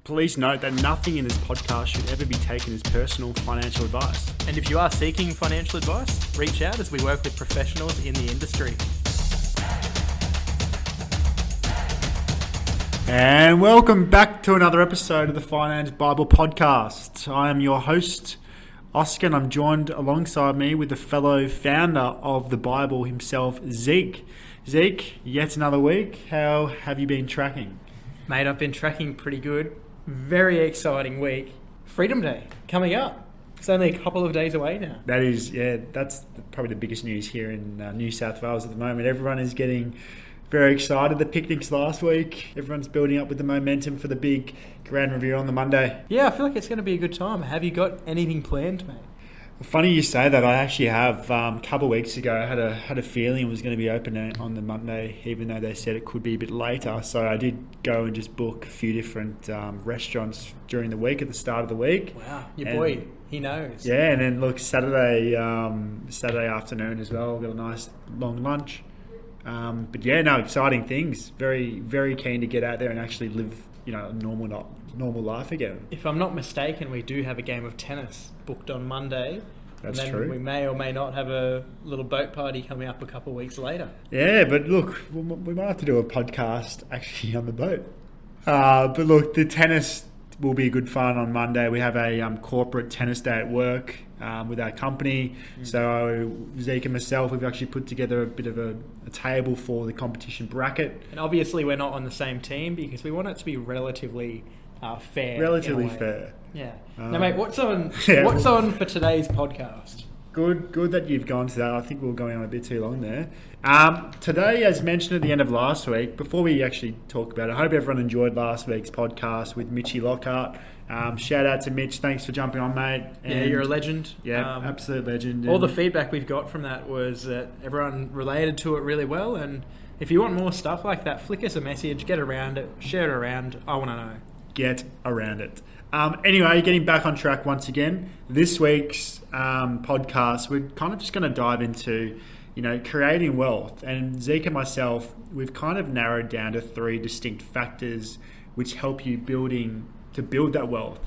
Please note that nothing in this podcast should ever be taken as personal financial advice. And if you are seeking financial advice, reach out as we work with professionals in the industry. And welcome back to another episode of the Finance Bible Podcast. I am your host, Oscar, and I'm joined alongside me with the fellow founder of the Bible himself, Zeke. Zeke, yet another week. How have you been tracking? Mate, I've been tracking pretty good. Very exciting week. Freedom Day coming up. It's only a couple of days away now. That's probably the biggest news here in New South Wales at the moment. Everyone is getting very excited. The picnics last week. Everyone's building up with the momentum for the big grand review on the Monday. Yeah, I feel like it's going to be a good time. Have you got anything planned, mate? Funny you say that. I actually have. A couple of weeks ago, I had a feeling it was going to be open on the Monday, even though they said it could be a bit later. So I did go and just book a few different restaurants during the week at the start of the week. Wow, boy, he knows. Yeah, and then look, Saturday afternoon as well. Got a nice long lunch. But yeah, no, exciting things. Very, very keen to get out there and actually live, a normal life again. If I'm not mistaken, we do have a game of tennis booked on Monday. That's and then true. We may or may not have a little boat party coming up a couple of weeks later. Yeah, but look, we might have to do a podcast actually on the boat. But look, the tennis will be good fun on Monday. We have a corporate tennis day at work with our company. So Zeke and myself, we've actually put together a bit of a table for the competition bracket. And obviously we're not on the same team because we want it to be relatively fair. Relatively fair. Yeah. Now, mate, what's on for today's podcast? Good that you've gone to that. I think we were going on a bit too long there. Today, as mentioned at the end of last week, before we actually talk about it, I hope everyone enjoyed last week's podcast with Mitchy Lockhart. Shout out to Mitch. Thanks for jumping on, mate. And you're a legend. Yeah, absolute legend. All the feedback we've got from that was that everyone related to it really well. And if you want more stuff like that, flick us a message, get around it, share it around. I want to know. Get around it. Anyway, getting back on track once again. This week's podcast, we're kind of just going to dive into, creating wealth. And Zeke and myself, we've kind of narrowed down to 3 distinct factors which help you to build that wealth.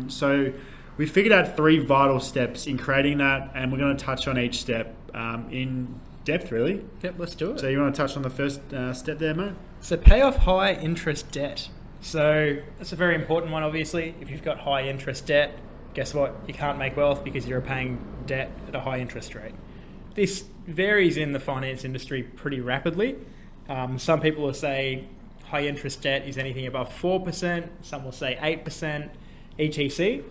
So we figured out 3 vital steps in creating that, and we're going to touch on each step in depth, really. Yep, let's do it. So you want to touch on the first step there, mate? So pay off high interest debt. So that's a very important one, obviously. If you've got high interest debt, guess what? You can't make wealth because you're paying debt at a high interest rate. This varies in the finance industry pretty rapidly. Some people will say high interest debt is anything above 4%. Some will say 8%, etc.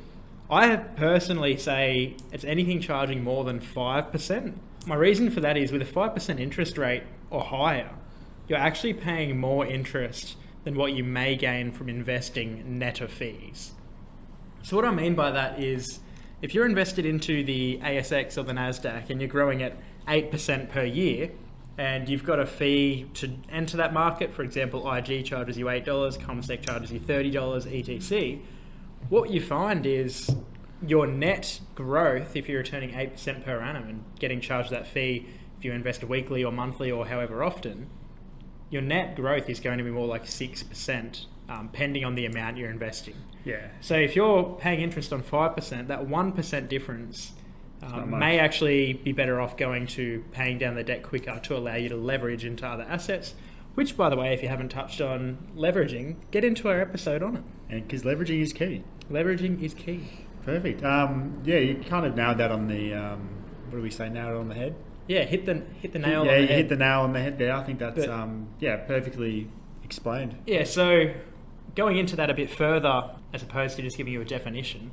I personally say it's anything charging more than 5%. My reason for that is with a 5% interest rate or higher, you're actually paying more interest than what you may gain from investing net of fees. So what I mean by that is if you're invested into the ASX or the NASDAQ and you're growing at 8% per year and you've got a fee to enter that market, for example, IG charges you $8, CommSec charges you $30, etc. What you find is your net growth, if you're returning 8% per annum and getting charged that fee if you invest weekly or monthly or however often, your net growth is going to be more like 6%, depending on the amount you're investing. Yeah. So if you're paying interest on 5%, that 1% difference may actually be better off going to paying down the debt quicker to allow you to leverage into other assets, which, by the way, if you haven't touched on leveraging, get into our episode on it. And because leveraging is key. Leveraging is key. Perfect. You kind of nailed that on the, what do we say, nailed it on the head? Yeah, hit the nail on the head. Yeah, you hit the nail on the head there. I think that's perfectly explained. Yeah, so going into that a bit further, as opposed to just giving you a definition,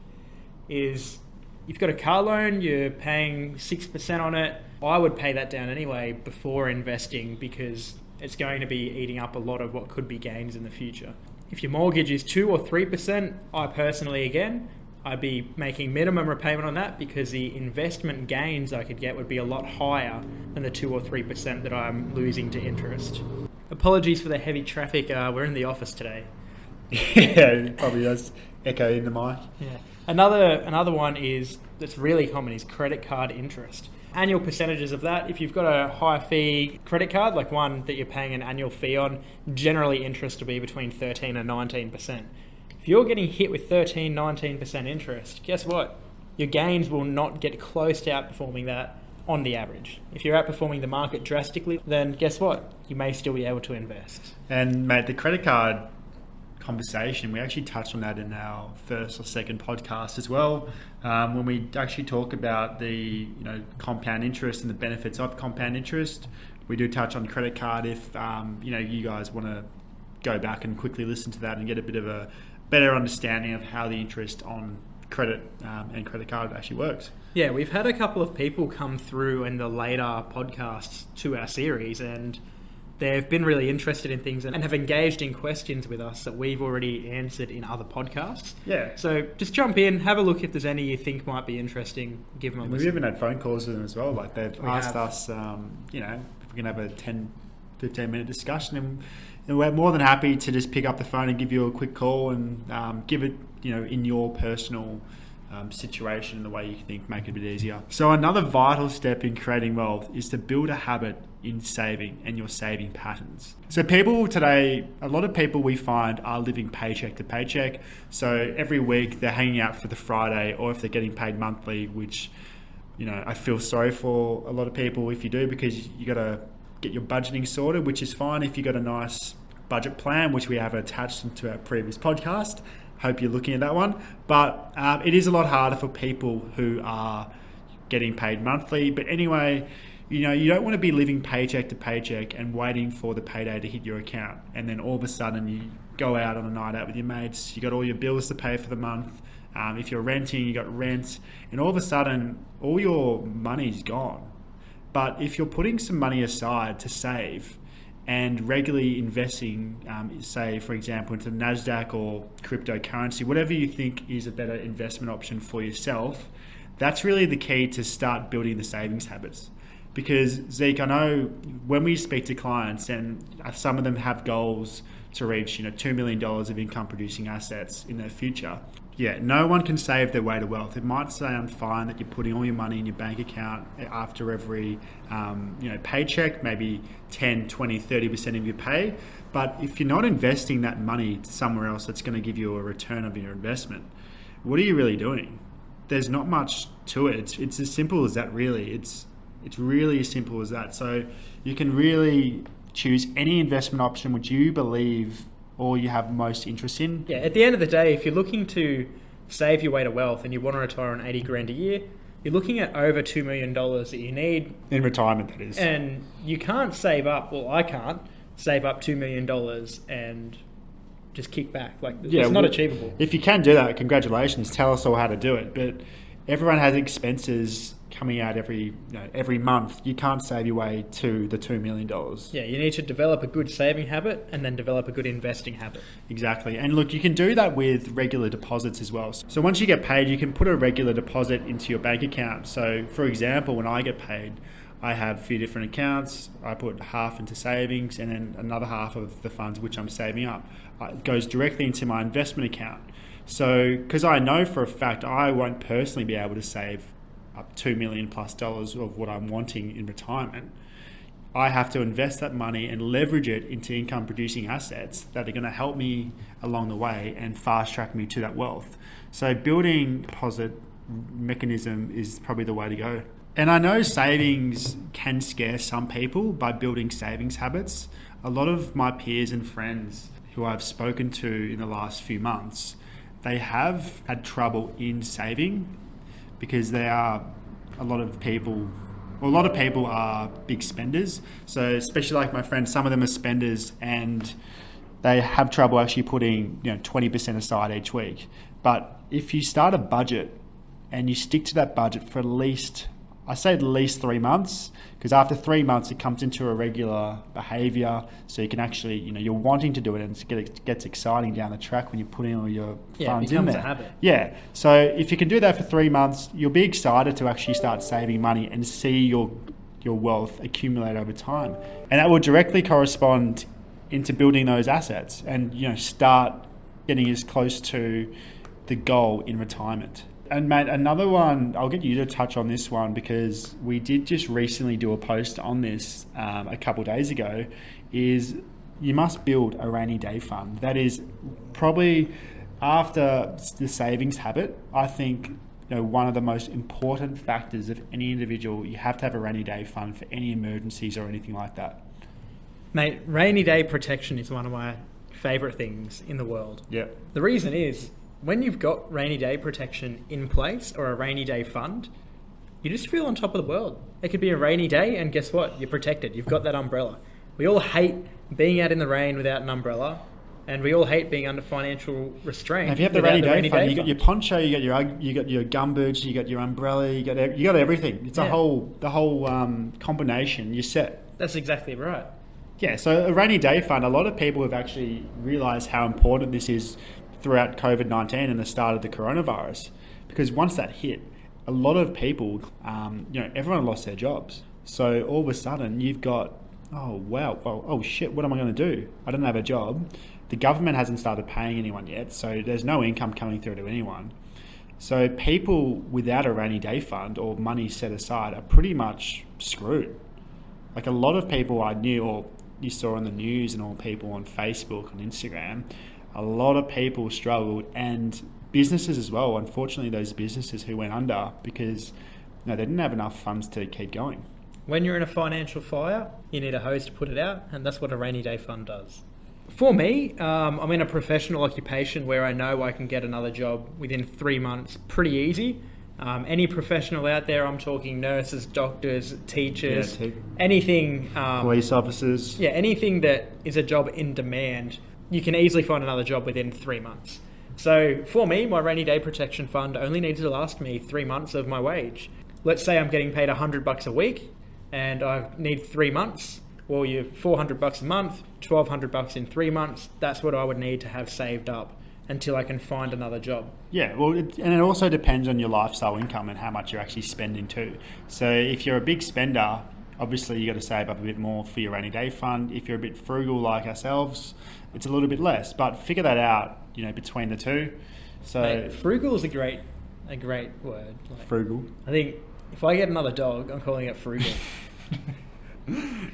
is you've got a car loan, you're paying 6% on it. I would pay that down anyway before investing because it's going to be eating up a lot of what could be gains in the future. If your mortgage is 2 or 3%, I personally, I'd be making minimum repayment on that because the investment gains I could get would be a lot higher than the 2 or 3% that I'm losing to interest. Apologies for the heavy traffic. We're in the office today. Yeah, it probably does echo in the mic. Yeah. Another one that's really common is credit card interest. Annual percentages of that, if you've got a high fee credit card, like one that you're paying an annual fee on, generally interest will be between 13 and 19%. If you're getting hit with 13, 19% interest, guess what? Your gains will not get close to outperforming that on the average. If you're outperforming the market drastically, then guess what? You may still be able to invest. And mate, the credit card conversation, we actually touched on that in our first or second podcast as well, when we actually talk about the compound interest and the benefits of compound interest. We do touch on credit card if you guys want to go back and quickly listen to that and get a bit of a better understanding of how the interest on credit and credit card actually works. Yeah, we've had a couple of people come through in the later podcasts to our series, and they've been really interested in things and have engaged in questions with us that we've already answered in other podcasts. Yeah. So just jump in, have a look if there's any you think might be interesting, give them a listen. We've even had phone calls with them as well. Like they've asked us, if we can have a 10, 15-minute discussion, and we're more than happy to just pick up the phone and give you a quick call and give it, in your personal situation in the way you think, make it a bit easier. So another vital step in creating wealth is to build a habit in saving and your saving patterns. So people today, a lot of people we find are living paycheck to paycheck. So every week they're hanging out for the Friday, or if they're getting paid monthly, which, I feel sorry for a lot of people if you do, because you got to get your budgeting sorted, which is fine if you got a nice budget plan, which we have attached into our previous podcast. Hope you're looking at that one. But it is a lot harder for people who are getting paid monthly. But anyway, you don't want to be living paycheck to paycheck and waiting for the payday to hit your account. And then all of a sudden you go out on a night out with your mates, you got all your bills to pay for the month. If you're renting, you got rent. And all of a sudden, all your money's gone. But if you're putting some money aside to save and regularly investing, say, for example, into NASDAQ or cryptocurrency, whatever you think is a better investment option for yourself, that's really the key to start building the savings habits. Because, Zeke, I know when we speak to clients, and some of them have goals to reach $2 million of income producing assets in their future. Yeah, no one can save their way to wealth. It might sound fine that you're putting all your money in your bank account after every paycheck, maybe 10, 20, 30% of your pay. But if you're not investing that money somewhere else that's going to give you a return of your investment, what are you really doing? There's not much to it. It's as simple as that, really. It's really as simple as that. So you can really choose any investment option which you believe or you have most interest in. Yeah, at the end of the day, if you're looking to save your way to wealth and you want to retire on 80 grand a year, you're looking at over $2 million that you need. In retirement, that is. And you can't save up, well, I can't save up $2 million and just kick back. It's not achievable. If you can do that, congratulations. Tell us all how to do it. But everyone has expenses coming out every month. You can't save your way to the $2 million. Yeah, you need to develop a good saving habit and then develop a good investing habit. Exactly. And look, you can do that with regular deposits as well. So once you get paid, you can put a regular deposit into your bank account. So for example, when I get paid, I have a few different accounts. I put half into savings and then another half of the funds which I'm saving up goes directly into my investment account. So because I know for a fact I won't personally be able to save up $2 million plus of what I'm wanting in retirement, I have to invest that money and leverage it into income producing assets that are going to help me along the way and fast track me to that wealth. So building deposit mechanism is probably the way to go. And I know savings can scare some people by building savings habits. A lot of my peers and friends who I've spoken to in the last few months, they have had trouble in saving because a lot of people are big spenders. So especially like my friends, some of them are spenders and they have trouble actually putting 20% aside each week. But if you start a budget and you stick to that budget for at least 3 months, because after 3 months it comes into a regular behavior, so you can actually, you're wanting to do it, and it gets exciting down the track when you're putting all your funds in there. It becomes a habit. Yeah, so if you can do that for 3 months, you'll be excited to actually start saving money and see your wealth accumulate over time. And that will directly correspond into building those assets and, start getting as close to the goal in retirement. And mate, another one, I'll get you to touch on this one because we did just recently do a post on this a couple of days ago, is you must build a rainy day fund. That is probably after the savings habit, I think one of the most important factors of any individual, you have to have a rainy day fund for any emergencies or anything like that. Mate, rainy day protection is one of my favourite things in the world. Yeah. The reason is, when you've got rainy day protection in place or a rainy day fund, you just feel on top of the world. It could be a rainy day and guess what? You're protected. You've got that umbrella. We all hate being out in the rain without an umbrella, and we all hate being under financial restraint. Now, if you have the rainy day fund, you got your poncho, you got your gumboots, you got your umbrella, you got everything. It's the whole combination. You're set. That's exactly right. Yeah, so a rainy day fund, a lot of people have actually realised how important this is throughout COVID-19 and the start of the coronavirus. Because once that hit, a lot of people, everyone lost their jobs. So all of a sudden you've got, oh shit, what am I going to do? I don't have a job. The government hasn't started paying anyone yet, so there's no income coming through to anyone. So people without a rainy day fund or money set aside are pretty much screwed. Like a lot of people I knew, or you saw on the news and all people on Facebook, on Instagram, a lot of people struggled, and businesses as well. Unfortunately, those businesses who went under because they didn't have enough funds to keep going. When you're in a financial fire, you need a hose to put it out, and that's what a rainy day fund does. For me, I'm in a professional occupation where I know I can get another job within 3 months pretty easy. Any professional out there, I'm talking nurses, doctors, teachers, anything. Police officers. Yeah, anything that is a job in demand, you can easily find another job within 3 months. So for me, my rainy day protection fund only needs to last me 3 months of my wage. Let's say I'm getting paid $100 a week and I need 3 months. Well, you're $400 a month, $1,200 in 3 months. That's what I would need to have saved up until I can find another job. Yeah, well, and it also depends on your lifestyle income and how much you're actually spending too. So if you're a big spender, obviously you got to save up a bit more for your rainy day fund. If you're a bit frugal like ourselves, it's a little bit less. But figure that out, between the two. So mate, frugal is a great word. Frugal. I think if I get another dog, I'm calling it frugal.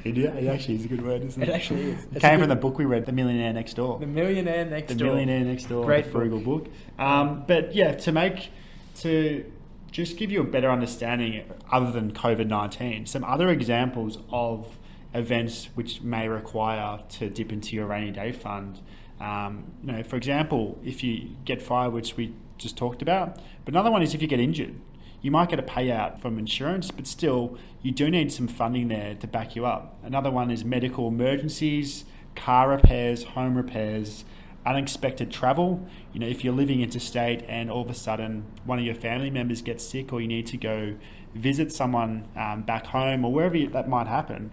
It actually is a good word, isn't it? It actually is. It came from the book we read, The Millionaire Next Door. The Millionaire Next Door. The Millionaire Next Door. Great the frugal book. But yeah, to just give you a better understanding, other than COVID-19, some other examples of events which may require to dip into your rainy day fund. For example, if you get fired, which we just talked about, but another one is if you get injured. You might get a payout from insurance, but still, you do need some funding there to back you up. Another one is medical emergencies, car repairs, home repairs, unexpected travel. If you're living interstate and all of a sudden one of your family members gets sick, or you need to go visit someone back home or wherever that might happen,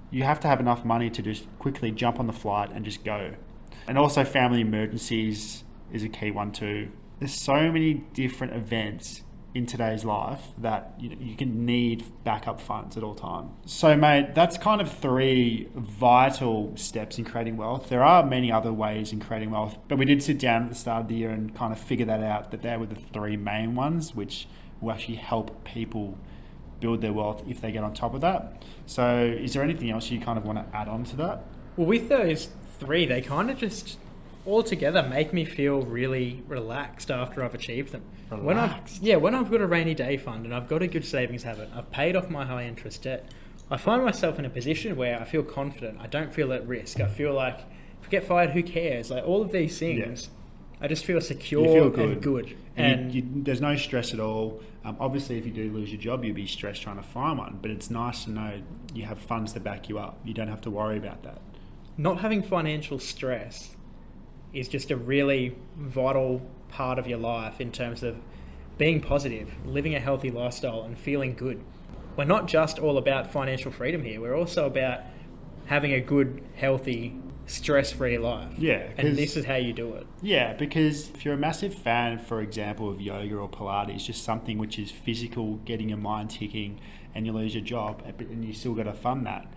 you have to have enough money to just quickly jump on the flight and just go. And also family emergencies is a key one too. There's so many different events in today's life that you can need backup funds at all times. So mate, that's kind of 3 vital steps in creating wealth. There are many other ways in creating wealth, but we did sit down at the start of the year and kind of figure that out, that they were the 3 main ones which will actually help people build their wealth if they get on top of that. So is there anything else you kind of want to add on to that? Well, with those 3, they kind of just all together make me feel really relaxed after I've achieved them. Relaxed? When I've got a rainy day fund and I've got a good savings habit, I've paid off my high interest debt, I find myself in a position where I feel confident. I don't feel at risk. I feel like if I get fired, who cares? Like all of these things, I just feel secure and good. And there's no stress at all. Obviously, if you do lose your job, you'll be stressed trying to find one, but it's nice to know you have funds to back you up. You don't have to worry about that. Not having financial stress is just a really vital part of your life in terms of being positive, living a healthy lifestyle and feeling good. We're not just all about financial freedom here. We're also about having a good, healthy, stress-free life. Yeah. And this is how you do it. Yeah, because if you're a massive fan, for example, of yoga or Pilates, just something which is physical, getting your mind ticking, and you lose your job and you still got to fund that.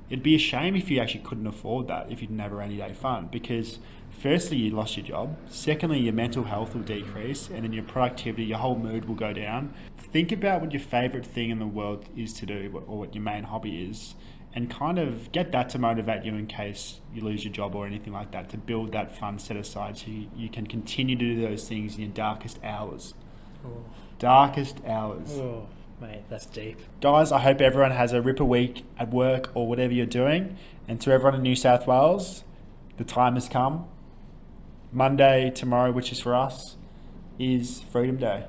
It'd be a shame if you actually couldn't afford that if you didn't have a rainy day fund, because firstly, you lost your job. Secondly, your mental health will decrease, and then your productivity, your whole mood will go down. Think about what your favourite thing in the world is to do, or what your main hobby is, and kind of get that to motivate you in case you lose your job or anything like that, to build that fund set aside so you can continue to do those things in your darkest hours. Oh. Darkest hours. Oh, mate, that's deep. Guys, I hope everyone has a ripper week at work or whatever you're doing. And to everyone in New South Wales, the time has come. Monday, tomorrow, which is for us, is Freedom Day.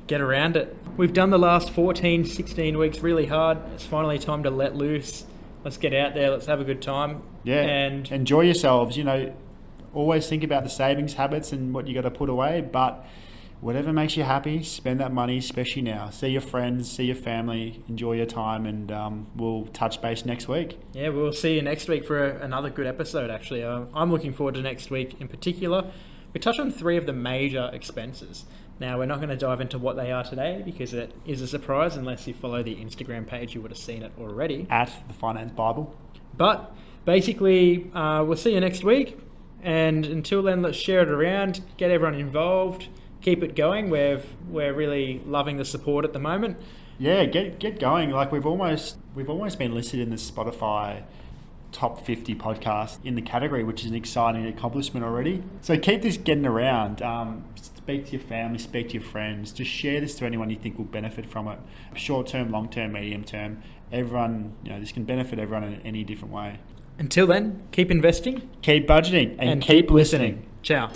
Get around it. We've done the last 14, 16 weeks really hard. It's finally time to let loose. Let's get out there. Let's have a good time. Yeah. And enjoy yourselves. Always think about the savings habits and what you got to put away. But whatever makes you happy, spend that money, especially now. See your friends, see your family, enjoy your time, and we'll touch base next week. Yeah, we'll see you next week for another good episode, actually. I'm looking forward to next week in particular. We touch on 3 of the major expenses. Now, we're not going to dive into what they are today because it is a surprise. Unless you follow the Instagram page, you would have seen it already. At the Finance Bible. But basically, we'll see you next week. And until then, let's share it around, get everyone involved, keep it going. We're really loving the support at the moment. Yeah, get going. Like we've almost been listed in the Spotify top 50 podcast in the category, which is an exciting accomplishment already. So keep this getting around. Speak to your family, speak to your friends. Just share this to anyone you think will benefit from it. Short term, long term, medium term. Everyone, this can benefit everyone in any different way. Until then, keep investing, keep budgeting, and keep listening. Ciao.